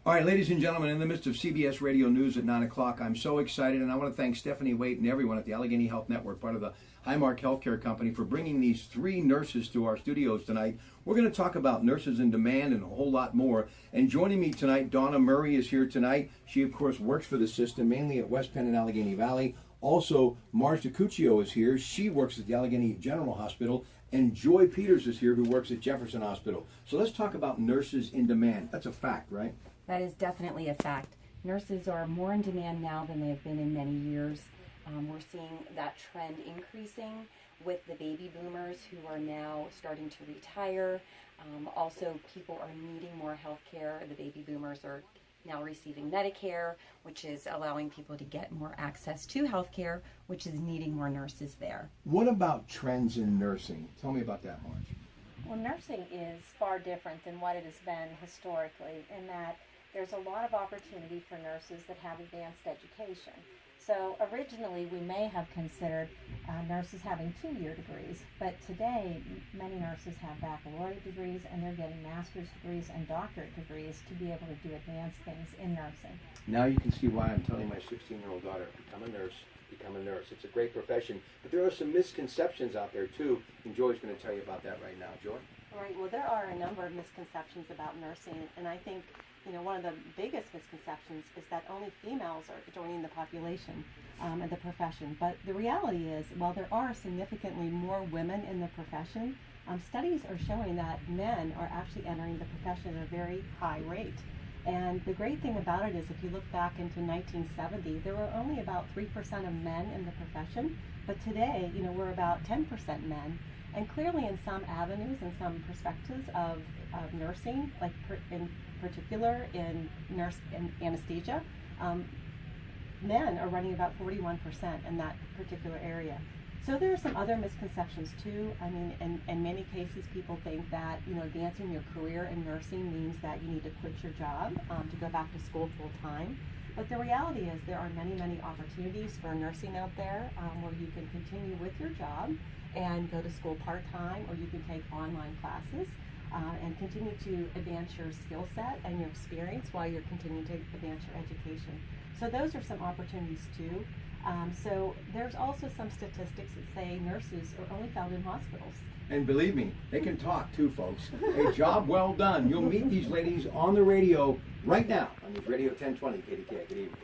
All right, ladies and gentlemen, in the midst of CBS Radio News at 9 o'clock, I'm so excited, and I want to thank Stephanie Waite and everyone at the Allegheny Health Network, part of the Highmark Healthcare Company, for bringing these three nurses to our studios tonight. We're going to talk about nurses in demand and a whole lot more. And joining me tonight, Donna Murray is here tonight. She, of course, works for the system, mainly at West Penn and Allegheny Valley. Also, Marge DiCuccio is here. She works at the Allegheny General Hospital. And Joy Peters is here, who works at Jefferson Hospital. So let's talk about nurses in demand. That's a fact, right? That is definitely a fact. Nurses are more in demand now than they have been in many years. We're seeing that trend increasing with the baby boomers who are now starting to retire. Also, people are needing more health care. The baby boomers are now receiving Medicare, which is allowing people to get more access to health care, which is needing more nurses there. What about trends in nursing? Tell me about that, Marge. Well, nursing is far different than what it has been historically, in that there's a lot of opportunity for nurses that have advanced education. So originally we may have considered nurses having 2-year degrees, but today many nurses have baccalaureate degrees, and they're getting master's degrees and doctorate degrees to be able to do advanced things in nursing. Now you can see why I'm telling my 16-year-old daughter, become a nurse, become a nurse. It's a great profession, but there are some misconceptions out there too, and Joy's going to tell you about that right now. Joy? All right, well, there are a number of misconceptions about nursing, and I think one of the biggest misconceptions is that only females are joining the population and the profession. But the reality is, while there are significantly more women in the profession, studies are showing that men are actually entering the profession at a very high rate. And the great thing about it is, if you look back into 1970, there were only about 3% of men in the profession, but today, we're about 10% men. And clearly in some avenues and some perspectives of nursing, like in particular in anesthesia, men are running about 41% in that particular area. So there are some other misconceptions too. I mean, in many cases, people think that, advancing your career in nursing means that you need to quit your job to go back to school full time. But the reality is there are many, many opportunities for nursing out there where you can continue with your job and go to school part-time, or you can take online classes and continue to advance your skill set and your experience while you're continuing to advance your education. So those are some opportunities too. So there's also some statistics that say nurses are only found in hospitals. And believe me, they can talk too, folks. A job well done. You'll meet these ladies on the radio right now on News Radio 1020 KDK. Good evening.